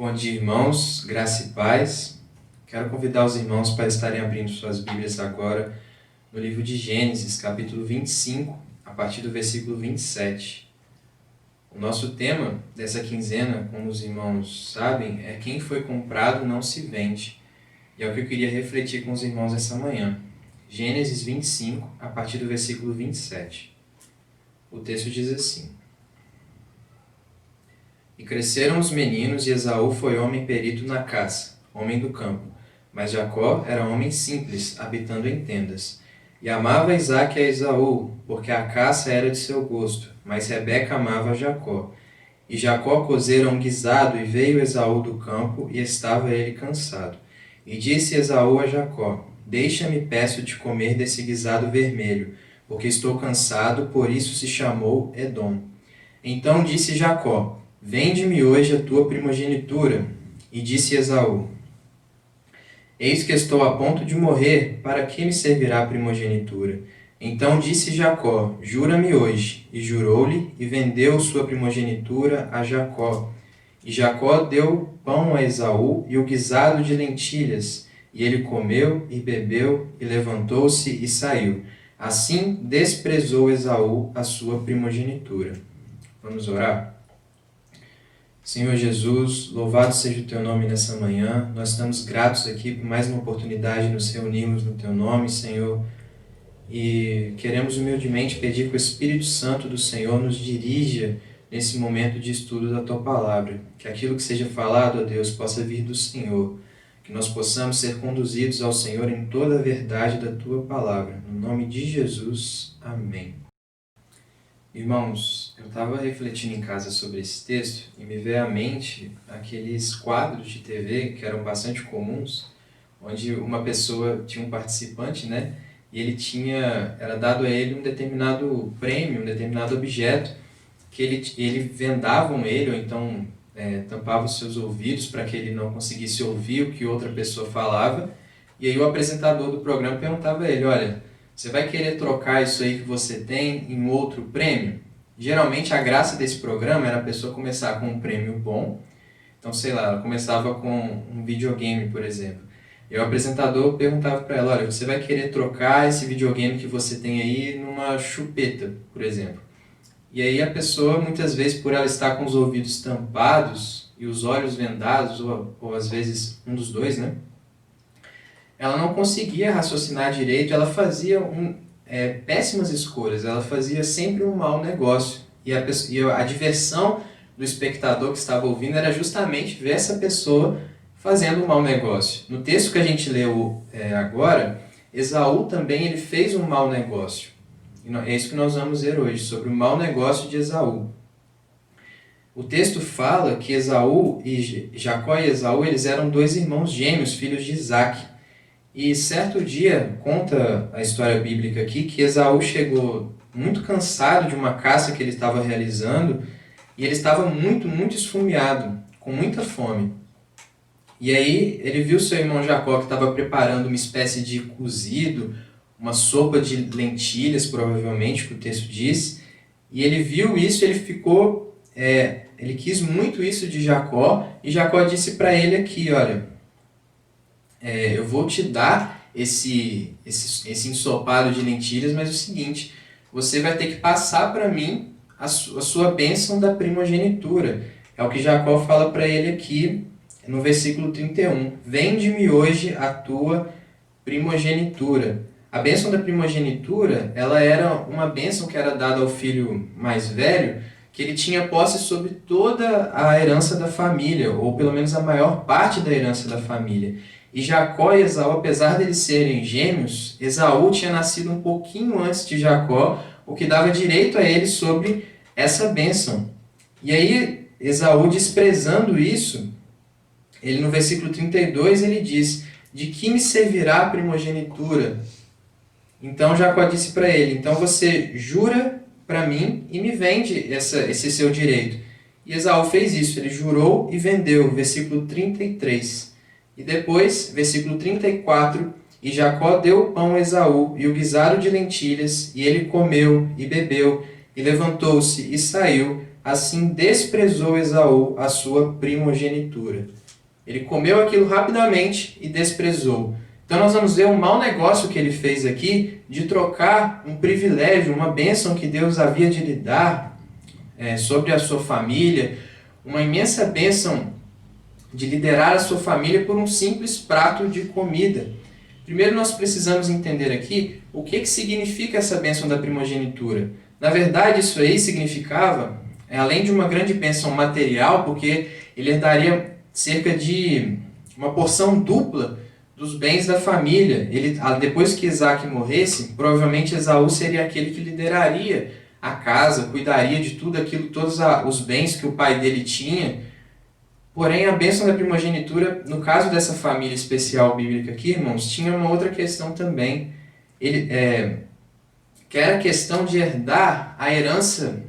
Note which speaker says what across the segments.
Speaker 1: Bom dia, irmãos, graça e paz. Quero convidar os irmãos para estarem abrindo suas Bíblias agora no livro de Gênesis, capítulo 25, a partir do versículo 27. O nosso tema dessa quinzena, como os irmãos sabem, é quem foi comprado não se vende. E é o que eu queria refletir com os irmãos essa manhã. Gênesis 25, a partir do versículo 27. O texto diz assim: E cresceram os meninos, e Esaú foi homem perito na caça, homem do campo. Mas Jacó era homem simples, habitando em tendas. E amava Isaque a Esaú, porque a caça era de seu gosto, mas Rebeca amava Jacó. E Jacó cozera um guisado, e veio Esaú do campo, e estava ele cansado. E disse Esaú a Jacó: Deixa-me, peço-te, comer desse guisado vermelho, porque estou cansado, por isso se chamou Edom. Então disse Jacó: Vende-me hoje a tua primogenitura. E disse Esaú: Eis que estou a ponto de morrer, para que me servirá a primogenitura? Então disse Jacó: Jura-me hoje. E jurou-lhe, e vendeu sua primogenitura a Jacó. E Jacó deu pão a Esaú e o guisado de lentilhas. E ele comeu e bebeu, e levantou-se e saiu. Assim desprezou Esaú a sua primogenitura. Vamos orar? Senhor Jesus, louvado seja o Teu nome nessa manhã. Nós estamos gratos aqui por mais uma oportunidade de nos reunirmos no Teu nome, Senhor. E queremos humildemente pedir que o Espírito Santo do Senhor nos dirija nesse momento de estudo da Tua Palavra. Que aquilo que seja falado, ó Deus, possa vir do Senhor. Que nós possamos ser conduzidos ao Senhor em toda a verdade da Tua Palavra. No nome de Jesus. Amém. Irmãos, eu estava refletindo em casa sobre esse texto e me veio à mente aqueles quadros de TV que eram bastante comuns, onde uma pessoa tinha um participante, né? E era dado a ele um determinado prêmio, um determinado objeto, que ele vendavam ele, ou então tampavam os seus ouvidos para que ele não conseguisse ouvir o que outra pessoa falava. E aí o apresentador do programa perguntava a ele: olha, você vai querer trocar isso aí que você tem em outro prêmio? Geralmente a graça desse programa era a pessoa começar com um prêmio bom. Então, sei lá, ela começava com um videogame, por exemplo. E o apresentador perguntava para ela: olha, você vai querer trocar esse videogame que você tem aí numa chupeta, por exemplo. E aí a pessoa, muitas vezes, por ela estar com os ouvidos tampados e os olhos vendados, ou às vezes um dos dois, né? Ela não conseguia raciocinar direito, ela fazia péssimas escolhas, ela fazia sempre um mau negócio. E a diversão do espectador que estava ouvindo era justamente ver essa pessoa fazendo um mau negócio. No texto que a gente leu agora, Esaú também ele fez um mau negócio. E é isso que nós vamos ver hoje, sobre o mau negócio de Esaú. O texto fala que Jacó e Esaú eles eram dois irmãos gêmeos, filhos de Isaque. E certo dia, conta a história bíblica aqui, que Esaú chegou muito cansado de uma caça que ele estava realizando, e ele estava muito, muito esfomeado, com muita fome. E aí ele viu seu irmão Jacó, que estava preparando uma espécie de cozido, uma sopa de lentilhas, provavelmente, que o texto diz, e ele viu isso, ele quis muito isso de Jacó, e Jacó disse para ele aqui: olha, eu vou te dar esse ensopado de lentilhas, mas é o seguinte, você vai ter que passar para mim a sua bênção da primogenitura. É o que Jacó fala para ele aqui no versículo 31. Vende-me hoje a tua primogenitura. A bênção da primogenitura, ela era uma bênção que era dada ao filho mais velho, que ele tinha posse sobre toda a herança da família, ou pelo menos a maior parte da herança da família. E Jacó e Esaú, apesar de eles serem gêmeos, Esaú tinha nascido um pouquinho antes de Jacó, o que dava direito a ele sobre essa bênção. E aí, Esaú, desprezando isso, ele no versículo 32, ele diz: de que me servirá a primogenitura? Então Jacó disse para ele: então você jura para mim e me vende esse seu direito. E Esaú fez isso, ele jurou e vendeu, versículo 33. E depois, versículo 34, e Jacó deu o pão a Esaú e o guisado de lentilhas, e ele comeu e bebeu, e levantou-se e saiu. assim desprezou Esaú a sua primogenitura. Ele comeu aquilo rapidamente e desprezou. Então nós vamos ver um mau negócio que ele fez aqui de trocar um privilégio, uma bênção que Deus havia de lhe dar sobre a sua família, uma imensa bênção de liderar a sua família por um simples prato de comida. Primeiro nós precisamos entender aqui o que significa essa bênção da primogenitura. Na verdade, isso aí significava, além de uma grande bênção material, porque ele herdaria cerca de uma porção dupla dos bens da família. Depois que Isaac morresse, provavelmente Esaú seria aquele que lideraria a casa, cuidaria de tudo aquilo, todos os bens que o pai dele tinha. Porém, a bênção da primogenitura, no caso dessa família especial bíblica aqui, irmãos, tinha uma outra questão também. Que era a questão de herdar a herança,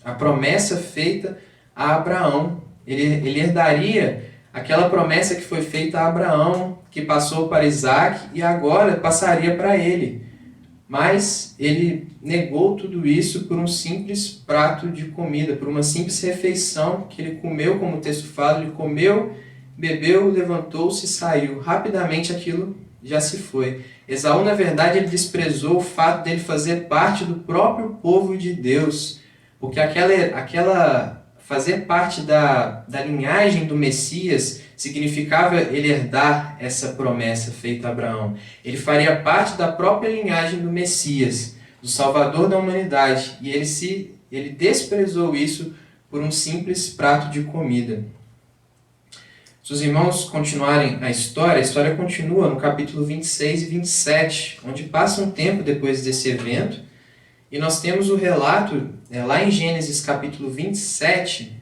Speaker 1: a promessa feita a Abraão. Ele herdaria aquela promessa que foi feita a Abraão, que passou para Isaac e agora passaria para ele. Mas ele negou tudo isso por um simples prato de comida, por uma simples refeição que ele comeu, como o texto fala, ele comeu, bebeu, levantou-se e saiu. Rapidamente aquilo já se foi. Esaú, na verdade, ele desprezou o fato dele fazer parte do próprio povo de Deus, porque fazer parte da linhagem do Messias significava ele herdar essa promessa feita a Abraão. Ele faria parte da própria linhagem do Messias, do Salvador da humanidade, e ele desprezou isso por um simples prato de comida. Se os irmãos continuarem a história continua no capítulo 26 e 27, onde passa um tempo depois desse evento, e nós temos o relato, lá em Gênesis capítulo 27,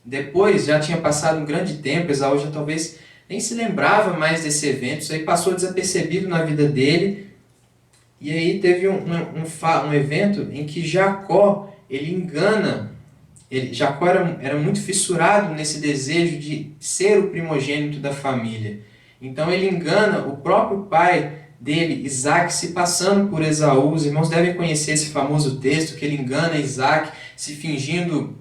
Speaker 1: depois já tinha passado um grande tempo, Esaú já talvez nem se lembrava mais desse evento, isso aí passou desapercebido na vida dele, e aí teve um evento em que Jacó, ele engana, Jacó era muito fissurado nesse desejo de ser o primogênito da família. Então ele engana o próprio pai dele, Isaac, se passando por Esaú. Os irmãos devem conhecer esse famoso texto que ele engana Isaac, se fingindo...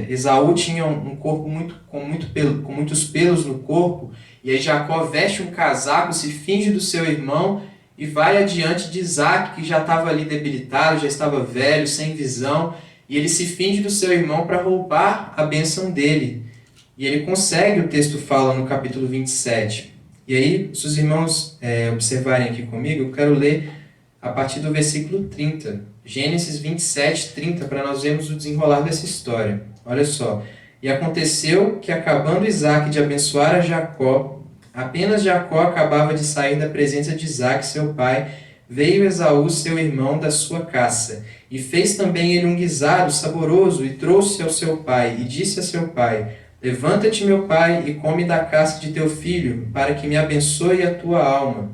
Speaker 1: Esaú tinha um corpo com muitos pelos no corpo, e aí Jacó veste um casaco, se finge do seu irmão e vai adiante de Isaac, que já estava ali debilitado, já estava velho, sem visão, e ele se finge do seu irmão para roubar a bênção dele. E ele consegue, o texto fala no capítulo 27. E aí, se os irmãos observarem aqui comigo, eu quero ler a partir do versículo 30. Gênesis 27, 30, para nós vermos o desenrolar dessa história. Olha só. E aconteceu que, acabando Isaac de abençoar a Jacó, apenas Jacó acabava de sair da presença de Isaac, seu pai, veio Esaú, seu irmão, da sua caça, e fez também ele um guisado saboroso, e trouxe ao seu pai, e disse a seu pai: Levanta-te, meu pai, e come da caça de teu filho, para que me abençoe a tua alma.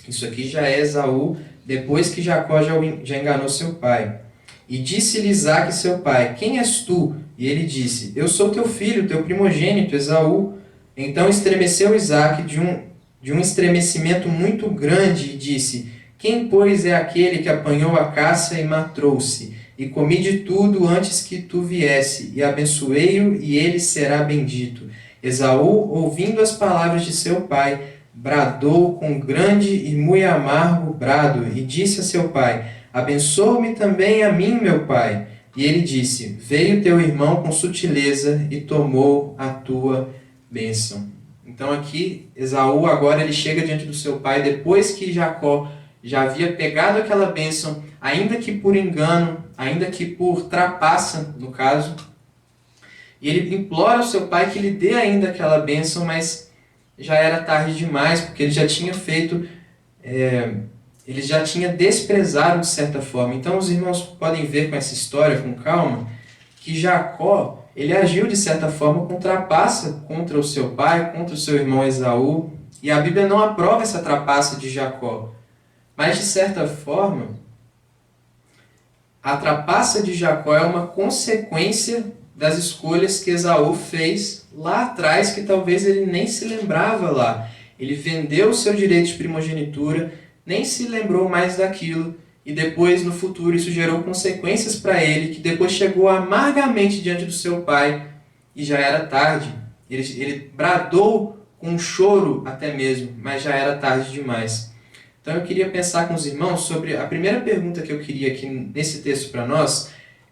Speaker 1: Isso aqui já é Esaú, depois que Jacó já enganou seu pai. E disse-lhe Isaque, seu pai: Quem és tu? E ele disse: Eu sou teu filho, teu primogênito, Esaú. Então estremeceu Isaque de um estremecimento muito grande, e disse: Quem, pois, é aquele que apanhou a caça e matou-se? E comi de tudo antes que tu viesse, e abençoei-o, e ele será bendito. Esaú, ouvindo as palavras de seu pai, bradou com grande e muito amargo brado, e disse a seu pai: Abençoa-me também a mim, meu pai. E ele disse: Veio teu irmão com sutileza e tomou a tua bênção. Então aqui, Esaú agora ele chega diante do seu pai, depois que Jacó já havia pegado aquela bênção, ainda que por engano, ainda que por trapaça, no caso, e ele implora ao seu pai que lhe dê ainda aquela bênção, mas já era tarde demais, porque ele já tinha feito, ele já tinha desprezado de certa forma. Então os irmãos podem ver com essa história, com calma, que Jacó, ele agiu de certa forma com trapaça contra o seu pai, contra o seu irmão Esaú, e a Bíblia não aprova essa trapaça de Jacó. Mas, de certa forma, a trapaça de Jacó é uma consequência das escolhas que Esaú fez lá atrás, que talvez ele nem se lembrava lá. Ele vendeu o seu direito de primogenitura, nem se lembrou mais daquilo, e depois, no futuro, isso gerou consequências para ele, que depois chegou amargamente diante do seu pai, e já era tarde. Ele bradou com um choro até mesmo, mas já era tarde demais. Então eu queria pensar com os irmãos sobre a primeira pergunta que eu queria aqui nesse texto para nós,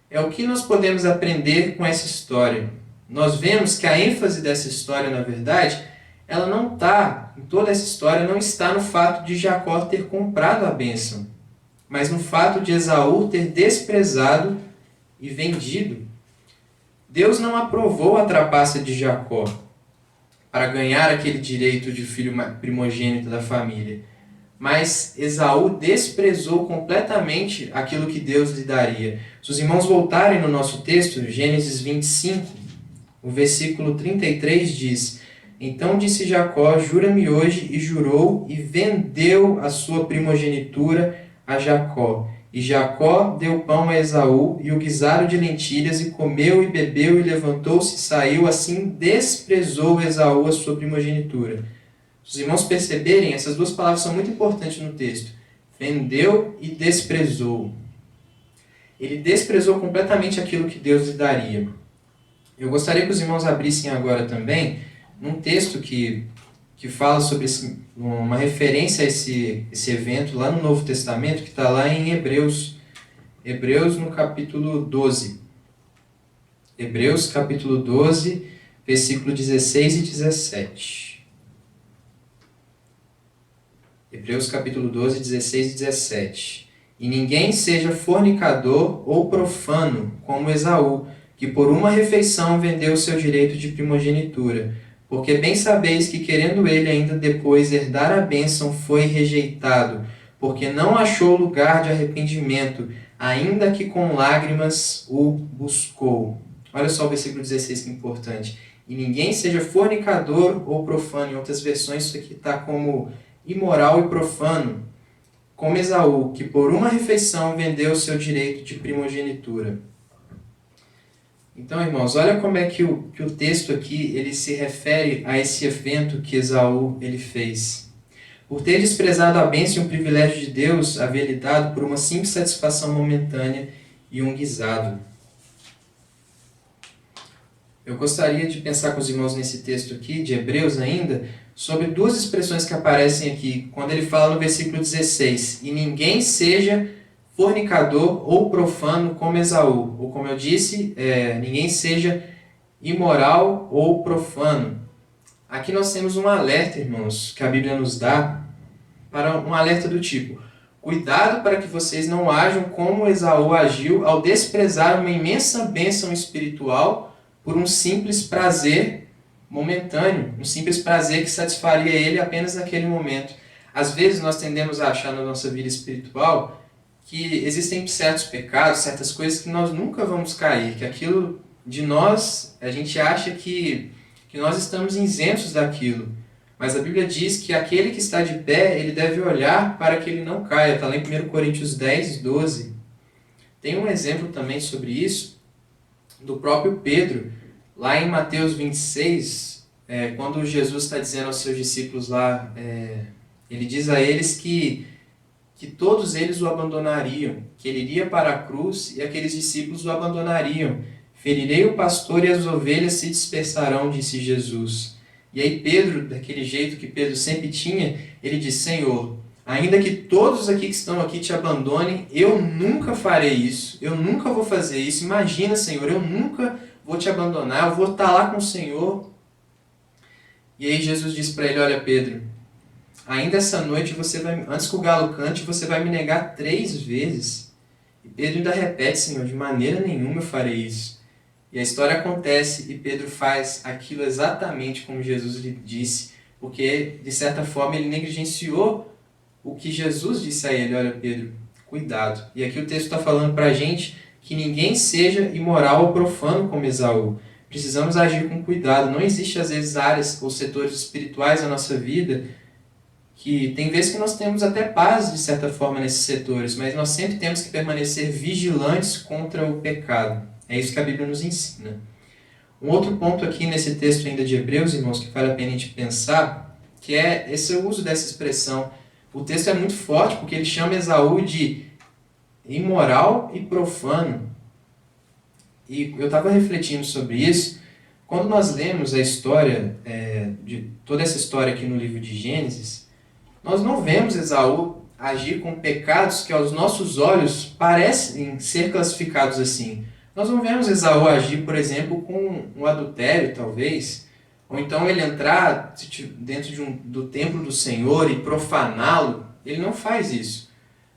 Speaker 1: é o que nós podemos aprender com essa história. Nós vemos que a ênfase dessa história, na verdade, ela não está, em toda essa história, não está no fato de Jacó ter comprado a bênção, mas no fato de Esaú ter desprezado e vendido. Deus não aprovou a trapaça de Jacó para ganhar aquele direito de filho primogênito da família, mas Esaú desprezou completamente aquilo que Deus lhe daria. Se os irmãos voltarem no nosso texto, Gênesis 25, o versículo 33 diz: Então disse Jacó, jura-me hoje, e jurou, e vendeu a sua primogenitura a Jacó. E Jacó deu pão a Esaú e o guisado de lentilhas, e comeu e bebeu, e levantou-se e saiu, assim desprezou Esaú a sua primogenitura. Se os irmãos perceberem, essas duas palavras são muito importantes no texto. Vendeu e desprezou. Ele desprezou completamente aquilo que Deus lhe daria. Eu gostaria que os irmãos abrissem agora também num texto que fala sobre uma referência a esse evento lá no Novo Testamento, que está lá em Hebreus. Hebreus no capítulo 12. Hebreus capítulo 12, versículo 16 e 17. Hebreus capítulo 12, 16 e 17. E ninguém seja fornicador ou profano, como Esaú, que por uma refeição vendeu o seu direito de primogenitura. Porque bem sabeis que, querendo ele ainda depois herdar a bênção, foi rejeitado, porque não achou lugar de arrependimento, ainda que com lágrimas o buscou. Olha só o versículo 16 que é importante. E ninguém seja fornicador ou profano. Em outras versões isso aqui está como imoral e profano, como Esaú, que por uma refeição vendeu o seu direito de primogenitura. Então, irmãos, olha como é que o texto aqui ele se refere a esse evento que Esaú ele fez. Por ter desprezado a bênção e o privilégio de Deus havia lhe dado por uma simples satisfação momentânea e um guisado. Eu gostaria de pensar com os irmãos nesse texto aqui, de Hebreus ainda, sobre duas expressões que aparecem aqui, quando ele fala no versículo 16, e ninguém seja fornicador ou profano como Esaú, ou como eu disse, ninguém seja imoral ou profano. Aqui nós temos um alerta, irmãos, que a Bíblia nos dá, para um alerta do tipo: cuidado para que vocês não ajam como Esaú agiu ao desprezar uma imensa bênção espiritual por um simples prazer momentâneo, um simples prazer que satisfaria ele apenas naquele momento. Às vezes nós tendemos a achar na nossa vida espiritual que existem certos pecados, certas coisas que nós nunca vamos cair, que aquilo de nós, a gente acha que nós estamos isentos daquilo. Mas a Bíblia diz que aquele que está de pé, ele deve olhar para que ele não caia. Está lá em 1 Coríntios 10, 12. Tem um exemplo também sobre isso, do próprio Pedro, lá em Mateus 26, quando Jesus está dizendo aos seus discípulos lá, ele diz a eles que todos eles o abandonariam, que ele iria para a cruz e aqueles discípulos o abandonariam. Ferirei o pastor e as ovelhas se dispersarão, disse Jesus. E aí Pedro, daquele jeito que Pedro sempre tinha, ele diz: Senhor, ainda que todos aqui que estão aqui te abandonem, eu nunca farei isso, eu nunca vou fazer isso. Imagina, Senhor, eu nunca vou te abandonar, eu vou estar lá com o Senhor. E aí Jesus diz para ele: olha, Pedro, ainda essa noite, antes que o galo cante, você vai me negar 3 vezes. E Pedro ainda repete: Senhor, de maneira nenhuma eu farei isso. E a história acontece e Pedro faz aquilo exatamente como Jesus lhe disse, porque, de certa forma, ele negligenciou o que Jesus disse a ele: olha, Pedro, cuidado. E aqui o texto está falando para a gente que ninguém seja imoral ou profano como Esaú. Precisamos agir com cuidado. Não existe, às vezes, áreas ou setores espirituais na nossa vida que tem vezes que nós temos até paz, de certa forma, nesses setores, mas nós sempre temos que permanecer vigilantes contra o pecado. É isso que a Bíblia nos ensina. Um outro ponto aqui nesse texto ainda de Hebreus, irmãos, que vale a pena a gente pensar, que é esse uso dessa expressão. O texto é muito forte porque ele chama Esaú de imoral e profano. E eu estava refletindo sobre isso. Quando nós lemos a história, de toda essa história aqui no livro de Gênesis, nós não vemos Esaú agir com pecados que aos nossos olhos parecem ser classificados assim. Nós não vemos Esaú agir, por exemplo, com um adultério, talvez, ou então ele entrar dentro do templo do Senhor e profaná-lo. Ele não faz isso.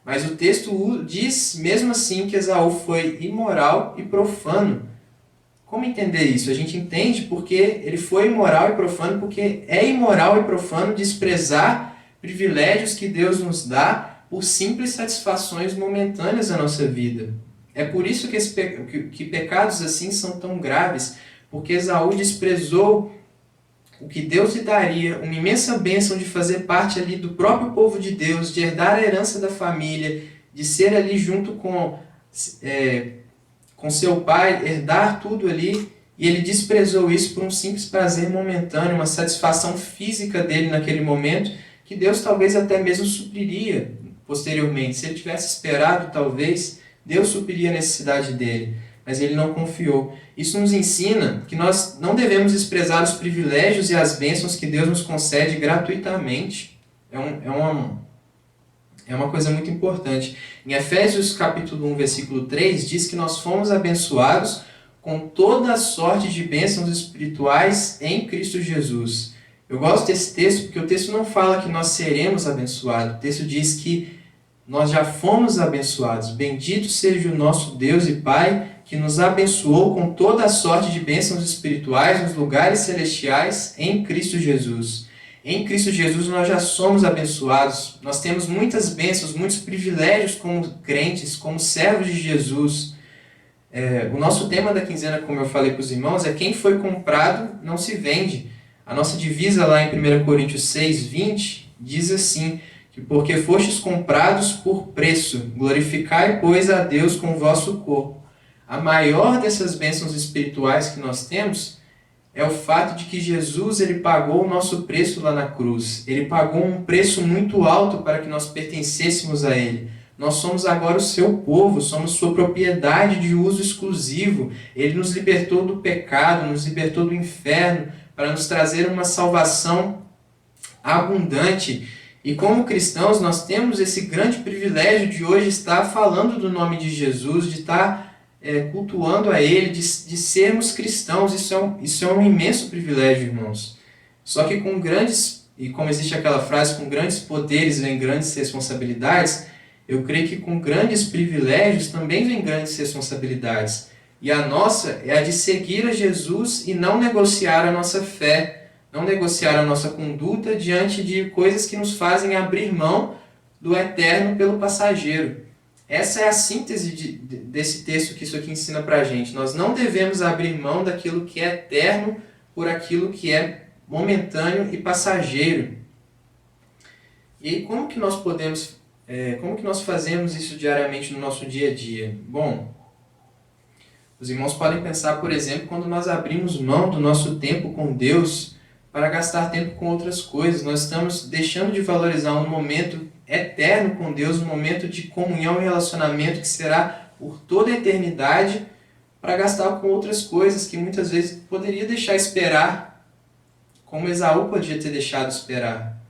Speaker 1: Mas o texto diz, mesmo assim, que Esaú foi imoral e profano. Como entender isso? A gente entende porque ele foi imoral e profano, porque é imoral e profano desprezar privilégios que Deus nos dá por simples satisfações momentâneas da nossa vida. É por isso que pecados assim são tão graves, porque Esaú desprezou o que Deus lhe daria, uma imensa bênção de fazer parte ali do próprio povo de Deus, de herdar a herança da família, de ser ali junto com seu pai, herdar tudo ali, e ele desprezou isso por um simples prazer momentâneo, uma satisfação física dele naquele momento, que Deus talvez até mesmo supriria posteriormente. Se ele tivesse esperado, talvez, Deus supriria a necessidade dele, mas ele não confiou. Isso nos ensina que nós não devemos desprezar os privilégios e as bênçãos que Deus nos concede gratuitamente. É uma coisa muito importante. Em Efésios capítulo 1, versículo 3, diz que nós fomos abençoados com toda a sorte de bênçãos espirituais em Cristo Jesus. Eu gosto desse texto porque o texto não fala que nós seremos abençoados. O texto diz que nós já fomos abençoados. Bendito seja o nosso Deus e Pai, que nos abençoou com toda a sorte de bênçãos espirituais nos lugares celestiais em Cristo Jesus. Em Cristo Jesus nós já somos abençoados. Nós temos muitas bênçãos, muitos privilégios como crentes, como servos de Jesus. O nosso tema da quinzena, como eu falei para os irmãos, é quem foi comprado não se vende. A nossa divisa lá em 1 Coríntios 6, 20, diz assim, que porque fostes comprados por preço, glorificai, pois, a Deus com o vosso corpo. A maior dessas bênçãos espirituais que nós temos é o fato de que Jesus ele pagou o nosso preço lá na cruz. Ele pagou um preço muito alto para que nós pertencêssemos a Ele. Nós somos agora o seu povo, somos sua propriedade de uso exclusivo. Ele nos libertou do pecado, nos libertou do inferno, para nos trazer uma salvação abundante. E como cristãos, nós temos esse grande privilégio de hoje estar falando do nome de Jesus, de estar cultuando a Ele, de sermos cristãos. Isso é um imenso privilégio, irmãos. Só que com grandes, e como existe aquela frase, com grandes poderes vem grandes responsabilidades, eu creio que com grandes privilégios também vem grandes responsabilidades. E a nossa é a de seguir a Jesus e não negociar a nossa fé, não negociar a nossa conduta diante de coisas que nos fazem abrir mão do eterno pelo passageiro. Essa é a síntese desse texto que isso aqui ensina para a gente. Nós não devemos abrir mão daquilo que é eterno por aquilo que é momentâneo e passageiro. E aí, como que nós fazemos isso diariamente no nosso dia a dia? Bom, os irmãos podem pensar, por exemplo, quando nós abrimos mão do nosso tempo com Deus para gastar tempo com outras coisas. Nós estamos deixando de valorizar um momento eterno com Deus, um momento de comunhão e relacionamento que será por toda a eternidade, para gastar com outras coisas que muitas vezes poderia deixar esperar, como Esaú podia ter deixado esperar.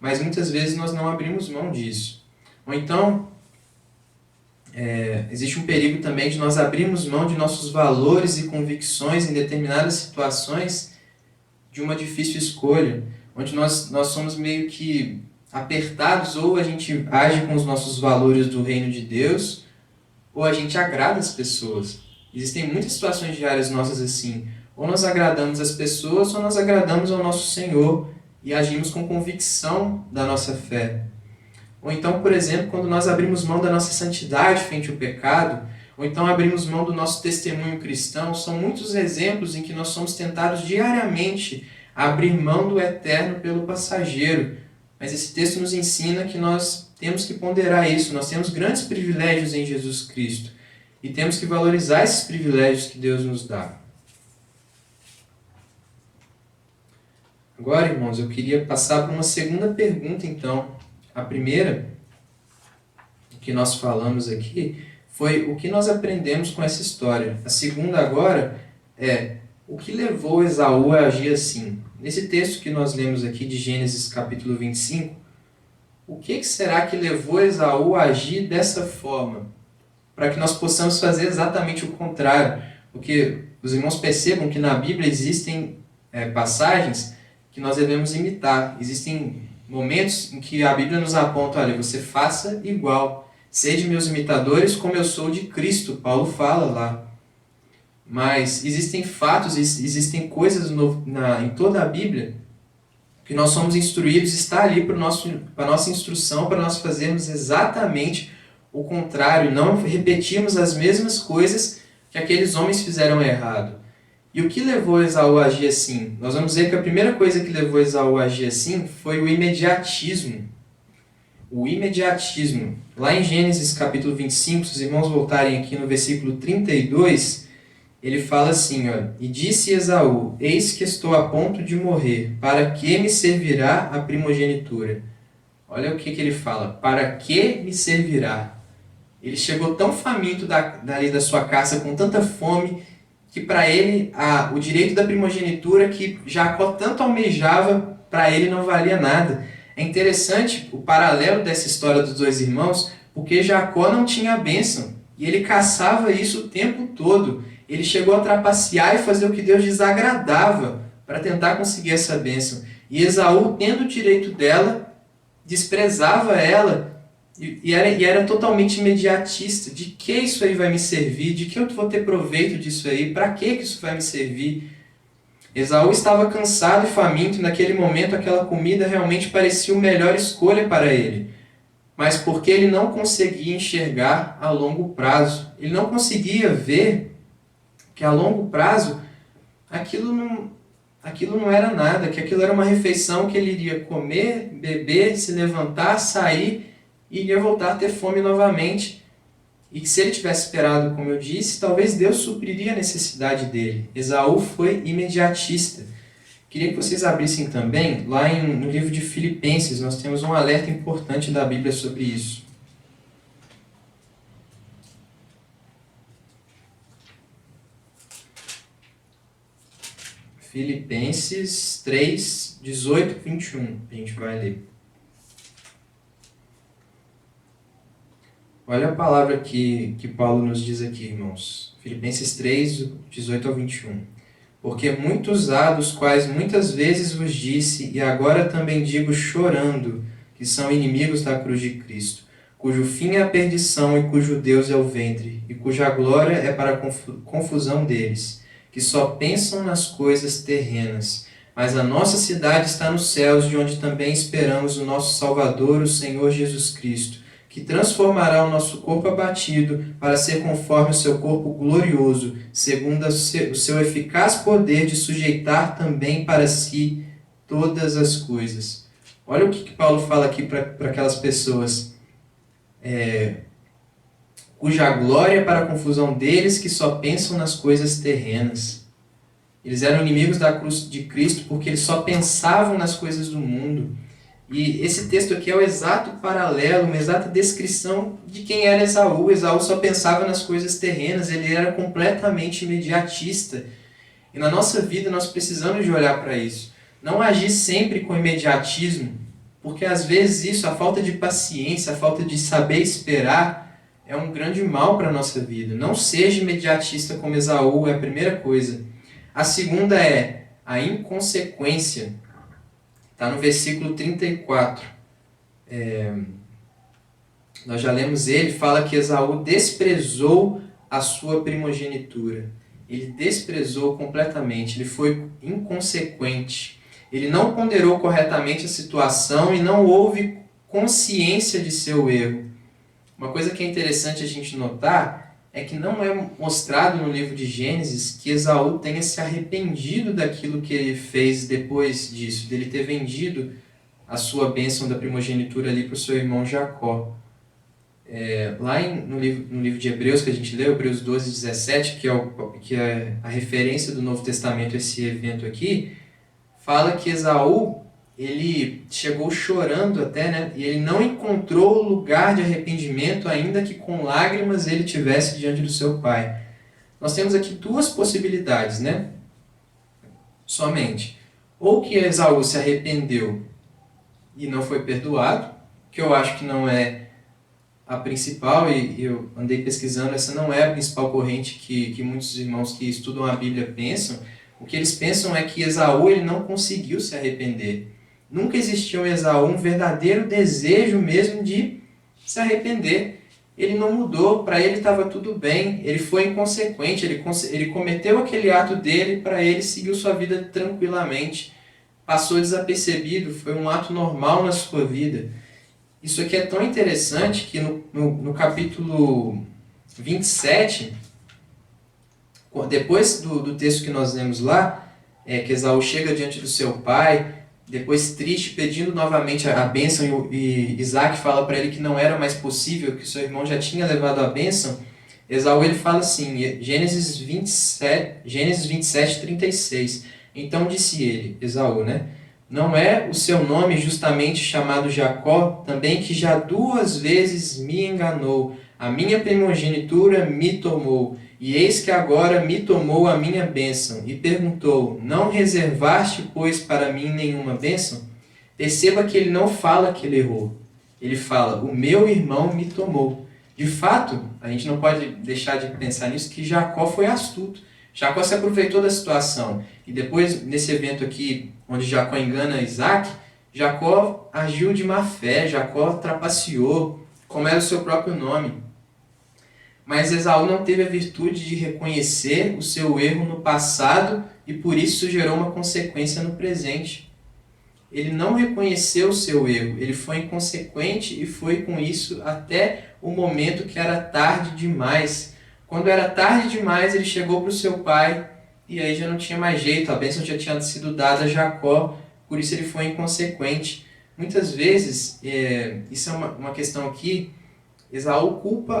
Speaker 1: Mas muitas vezes nós não abrimos mão disso. Ou então, existe um perigo também de nós abrirmos mão de nossos valores e convicções em determinadas situações de uma difícil escolha, onde nós somos meio que apertados, ou a gente age com os nossos valores do reino de Deus, ou a gente agrada as pessoas. Existem muitas situações diárias nossas assim. Ou nós agradamos as pessoas, ou nós agradamos ao nosso Senhor e agimos com convicção da nossa fé. Ou então, por exemplo, quando nós abrimos mão da nossa santidade frente ao pecado, ou então abrimos mão do nosso testemunho cristão, são muitos exemplos em que nós somos tentados diariamente a abrir mão do eterno pelo passageiro. Mas esse texto nos ensina que nós temos que ponderar isso. Nós temos grandes privilégios em Jesus Cristo e temos que valorizar esses privilégios que Deus nos dá. Agora, irmãos, eu queria passar para uma segunda pergunta, então. A primeira, que nós falamos aqui foi o que nós aprendemos com essa história. A segunda agora é o que levou Esaú a agir assim. Nesse texto que nós lemos aqui de Gênesis capítulo 25, o que será que levou Esaú a agir dessa forma? Para que nós possamos fazer exatamente o contrário. Porque os irmãos percebam que na Bíblia existem passagens que nós devemos imitar. Existem momentos em que a Bíblia nos aponta, olha, você faça igual. Sede meus imitadores como eu sou de Cristo. Paulo fala lá. Mas existem fatos, existem coisas em toda a Bíblia que nós somos instruídos, está ali para a nossa instrução, para nós fazermos exatamente o contrário, não repetirmos as mesmas coisas que aqueles homens fizeram errado. E o que levou Esaú a agir assim? Nós vamos ver que a primeira coisa que levou Esaú a agir assim foi o imediatismo. O imediatismo. Lá em Gênesis capítulo 25, se os irmãos voltarem aqui no versículo 32, ele fala assim, ó, e disse Esaú, eis que estou a ponto de morrer, para que me servirá a primogenitura? Olha o que ele fala, para que me servirá? Ele chegou tão faminto dali da sua casa, com tanta fome, que para ele o direito da primogenitura que Jacó tanto almejava, para ele não valia nada. É interessante o paralelo dessa história dos dois irmãos, porque Jacó não tinha a bênção, e ele caçava isso o tempo todo. Ele chegou a trapacear e fazer o que Deus desagradava para tentar conseguir essa bênção. E Esaú, tendo o direito dela, desprezava ela e era totalmente imediatista. De que isso aí vai me servir? De que eu vou ter proveito disso aí? Para que isso vai me servir? Esaú estava cansado e faminto, e naquele momento aquela comida realmente parecia a melhor escolha para ele. Mas porque ele não conseguia enxergar a longo prazo. Ele não conseguia ver que a longo prazo aquilo não era nada, que aquilo era uma refeição que ele iria comer, beber, se levantar, sair e iria voltar a ter fome novamente. E que se ele tivesse esperado, como eu disse, talvez Deus supriria a necessidade dele. Esaú foi imediatista. Queria que vocês abrissem também, lá no livro de Filipenses, nós temos um alerta importante da Bíblia sobre isso. Filipenses 3, 18 e 21, a gente vai ler. Olha a palavra que Paulo nos diz aqui, irmãos. Filipenses 3, 18 ao 21. Porque muitos há, dos quais muitas vezes vos disse, e agora também digo chorando, que são inimigos da cruz de Cristo, cujo fim é a perdição e cujo Deus é o ventre, e cuja glória é para a confusão deles, que só pensam nas coisas terrenas. Mas a nossa cidade está nos céus, de onde também esperamos o nosso Salvador, o Senhor Jesus Cristo, que transformará o nosso corpo abatido para ser conforme o seu corpo glorioso, segundo o seu eficaz poder de sujeitar também para si todas as coisas. Olha o que Paulo fala aqui para aquelas pessoas, cuja glória é para a confusão deles que só pensam nas coisas terrenas. Eles eram inimigos da cruz de Cristo porque eles só pensavam nas coisas do mundo. E esse texto aqui é o exato paralelo, uma exata descrição de quem era Esaú. Esaú só pensava nas coisas terrenas, ele era completamente imediatista. E na nossa vida nós precisamos de olhar para isso. Não agir sempre com imediatismo, porque às vezes isso, a falta de paciência, a falta de saber esperar, é um grande mal para a nossa vida. Não seja imediatista como Esaú, é a primeira coisa. A segunda é a inconsequência. Está no versículo 34. Nós já lemos ele, fala que Esaú desprezou a sua primogenitura. Ele desprezou completamente, ele foi inconsequente. Ele não ponderou corretamente a situação e não houve consciência de seu erro. Uma coisa que é interessante a gente notar é que não é mostrado no livro de Gênesis que Esaú tenha se arrependido daquilo que ele fez depois disso, dele ter vendido a sua bênção da primogenitura ali para o seu irmão Jacó. Lá no livro de Hebreus, que a gente leu, Hebreus 12, 17, que é a referência do Novo Testamento a esse evento aqui, fala que Esaú ele chegou chorando até, né? E ele não encontrou lugar de arrependimento, ainda que com lágrimas ele tivesse diante do seu pai. Nós temos aqui duas possibilidades, né? Somente. Ou que Esaú se arrependeu e não foi perdoado, que eu acho que não é a principal, e eu andei pesquisando, essa não é a principal corrente que muitos irmãos que estudam a Bíblia pensam. O que eles pensam é que Esaú ele não conseguiu se arrepender. Nunca existiu em Esaú um verdadeiro desejo mesmo de se arrepender. Ele não mudou, para ele estava tudo bem, ele foi inconsequente, ele cometeu aquele ato dele, para ele seguiu sua vida tranquilamente, passou desapercebido, foi um ato normal na sua vida. Isso aqui é tão interessante que no capítulo 27, depois do texto que nós lemos lá, que Esaú chega diante do seu pai, depois triste, pedindo novamente a bênção, e Isaac fala para ele que não era mais possível, que seu irmão já tinha levado a bênção. Esaú ele fala assim, Gênesis 27, 36. Então disse ele, Esaú, né? Não é o seu nome justamente chamado Jacó, também que já 2 vezes me enganou, a minha primogenitura me tomou, e eis que agora me tomou a minha bênção, e perguntou, não reservaste, pois, para mim nenhuma bênção? Perceba que ele não fala que ele errou, ele fala, o meu irmão me tomou. De fato, a gente não pode deixar de pensar nisso, que Jacó foi astuto. Jacó se aproveitou da situação. E depois, nesse evento aqui, onde Jacó engana Isaac, Jacó agiu de má fé, Jacó trapaceou, como era o seu próprio nome. Mas Esaú não teve a virtude de reconhecer o seu erro no passado e por isso gerou uma consequência no presente. Ele não reconheceu o seu erro, ele foi inconsequente e foi com isso até o momento que era tarde demais. Quando era tarde demais, ele chegou para o seu pai e aí já não tinha mais jeito, a bênção já tinha sido dada a Jacó, por isso ele foi inconsequente. Muitas vezes, isso é uma questão aqui, Esaú culpa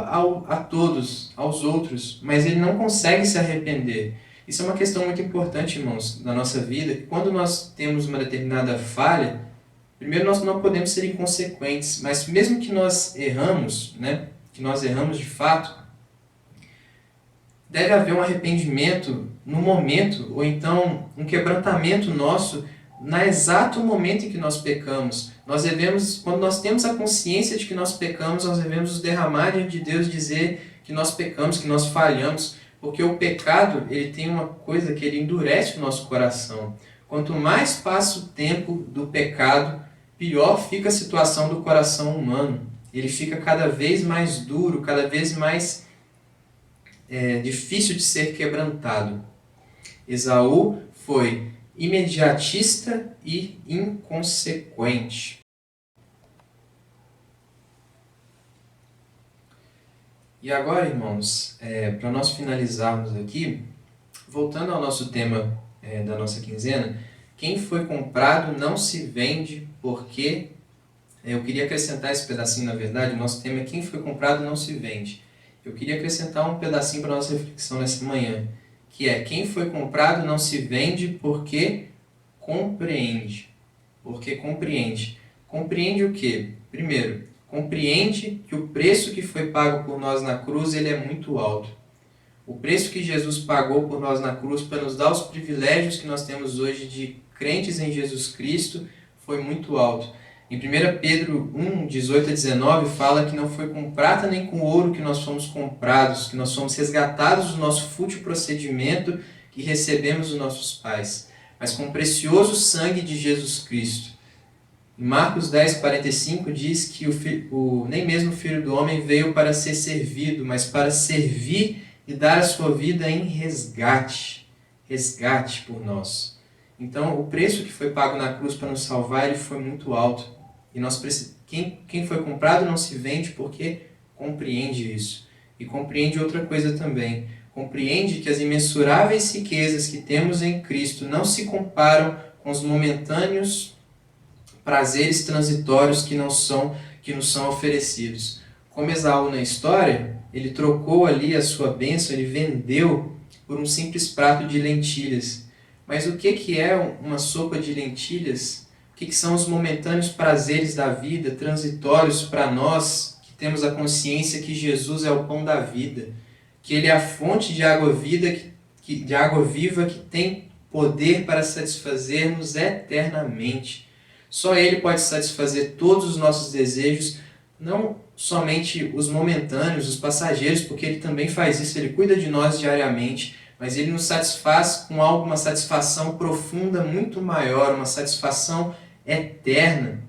Speaker 1: a todos, aos outros, mas ele não consegue se arrepender. Isso é uma questão muito importante, irmãos, na nossa vida, que quando nós temos uma determinada falha, primeiro nós não podemos ser inconsequentes, mas mesmo que nós erramos, né, que nós erramos de fato, deve haver um arrependimento no momento, ou então um quebrantamento nosso no exato momento em que nós pecamos. Nós devemos, quando nós temos a consciência de que nós pecamos, nós devemos nos derramar diante de Deus, dizer que nós pecamos, que nós falhamos, porque o pecado ele tem uma coisa que ele endurece o nosso coração. Quanto mais passa o tempo do pecado, pior fica a situação do coração humano. Ele fica cada vez mais duro, cada vez mais difícil de ser quebrantado. Esaú foi imediatista e inconsequente. E agora, irmãos, para nós finalizarmos aqui, voltando ao nosso tema da nossa quinzena, quem foi comprado não se vende, porque eu queria acrescentar esse pedacinho, na verdade, o nosso tema é quem foi comprado não se vende. Eu queria acrescentar um pedacinho para a nossa reflexão nessa manhã, que é quem foi comprado não se vende porque compreende. Porque compreende. Compreende o quê? Primeiro, compreende que o preço que foi pago por nós na cruz ele é muito alto. O preço que Jesus pagou por nós na cruz para nos dar os privilégios que nós temos hoje de crentes em Jesus Cristo foi muito alto. Em 1 Pedro 1, 18 a 19, fala que não foi com prata nem com ouro que nós fomos comprados, que nós fomos resgatados do nosso fútil procedimento que recebemos dos nossos pais, mas com o precioso sangue de Jesus Cristo. Em Marcos 10, 45 diz que nem mesmo o Filho do Homem veio para ser servido, mas para servir e dar a sua vida em resgate. Resgate por nós. Então, o preço que foi pago na cruz para nos salvar, ele foi muito alto. E quem foi comprado não se vende porque compreende isso. E compreende outra coisa também. Compreende que as imensuráveis riquezas que temos em Cristo não se comparam com os momentâneos prazeres transitórios que nos são oferecidos. Como Esaú na história, ele trocou ali a sua bênção, ele vendeu por um simples prato de lentilhas. Mas o que é uma sopa de lentilhas o que são os momentâneos prazeres da vida, transitórios para nós, que temos a consciência que Jesus é o pão da vida, que Ele é a fonte de água de água viva que tem poder para satisfazer-nos eternamente. Só Ele pode satisfazer todos os nossos desejos, não somente os momentâneos, os passageiros, porque Ele também faz isso, Ele cuida de nós diariamente, mas Ele nos satisfaz com algo, uma satisfação profunda, muito maior, uma satisfação eterna.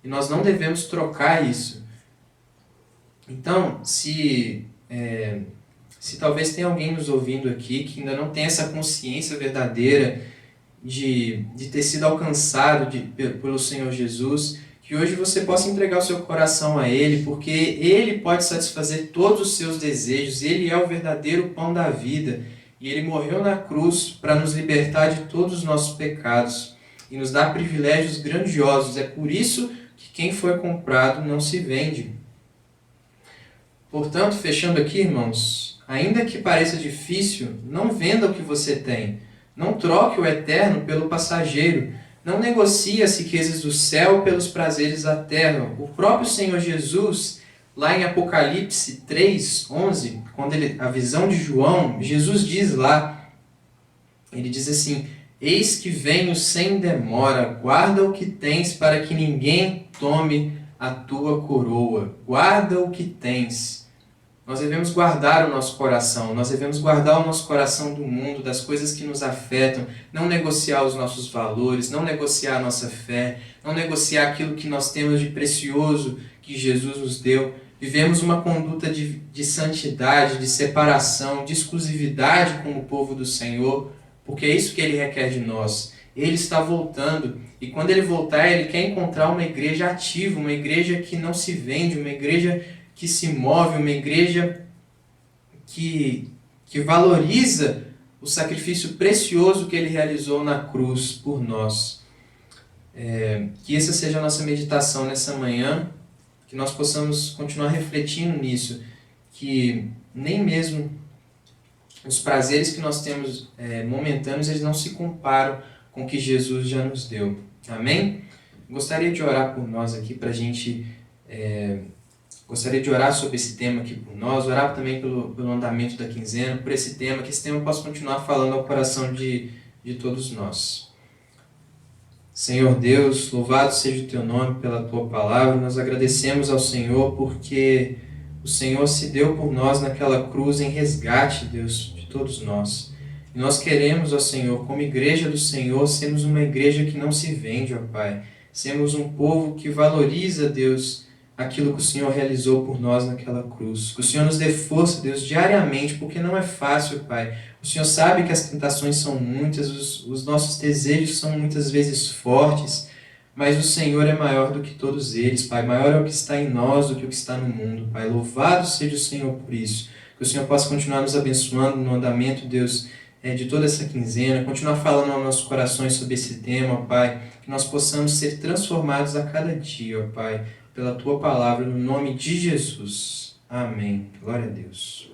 Speaker 1: E nós não devemos trocar isso. Então, se talvez tenha alguém nos ouvindo aqui que ainda não tem essa consciência verdadeira de ter sido alcançado pelo Senhor Jesus, que hoje você possa entregar o seu coração a Ele, porque Ele pode satisfazer todos os seus desejos, Ele é o verdadeiro pão da vida, e Ele morreu na cruz para nos libertar de todos os nossos pecados e nos dar privilégios grandiosos. É por isso que quem foi comprado não se vende. Portanto, fechando aqui, irmãos, ainda que pareça difícil, não venda o que você tem. Não troque o eterno pelo passageiro. Não negocie as riquezas do céu pelos prazeres da terra. O próprio Senhor Jesus, lá em Apocalipse 3:11, a visão de João, Jesus diz lá, ele diz assim: eis que venho sem demora, guarda o que tens para que ninguém tome a tua coroa. Guarda o que tens. Nós devemos guardar o nosso coração, nós devemos guardar o nosso coração do mundo, das coisas que nos afetam, não negociar os nossos valores, não negociar a nossa fé, não negociar aquilo que nós temos de precioso que Jesus nos deu. Vivemos uma conduta de santidade, de separação, de exclusividade com o povo do Senhor, porque é isso que Ele requer de nós. Ele está voltando, e quando Ele voltar, Ele quer encontrar uma igreja ativa, uma igreja que não se vende, uma igreja que se move, uma igreja que valoriza o sacrifício precioso que Ele realizou na cruz por nós. Que essa seja a nossa meditação nessa manhã, que nós possamos continuar refletindo nisso, que nem mesmo os prazeres que nós temos momentâneos, eles não se comparam com o que Jesus já nos deu. Amém? Gostaria de orar por nós aqui, para a gente... Gostaria de orar sobre esse tema aqui por nós, orar também pelo andamento da quinzena, por esse tema, que esse tema possa continuar falando ao coração de todos nós. Senhor Deus, louvado seja o Teu nome pela Tua palavra. Nós agradecemos ao Senhor porque o Senhor se deu por nós naquela cruz em resgate, Deus, de todos nós. E nós queremos, ó Senhor, como igreja do Senhor, sermos uma igreja que não se vende, ó Pai. Sermos um povo que valoriza, Deus, aquilo que o Senhor realizou por nós naquela cruz. Que o Senhor nos dê força, Deus, diariamente, porque não é fácil, Pai. O Senhor sabe que as tentações são muitas, os nossos desejos são muitas vezes fortes, mas o Senhor é maior do que todos eles, Pai. Maior é o que está em nós do que o que está no mundo, Pai. Louvado seja o Senhor por isso. Que o Senhor possa continuar nos abençoando no andamento, Deus, de toda essa quinzena, continuar falando aos nossos corações sobre esse tema, Pai. Que nós possamos ser transformados a cada dia, Pai, pela Tua palavra, no nome de Jesus. Amém. Glória a Deus.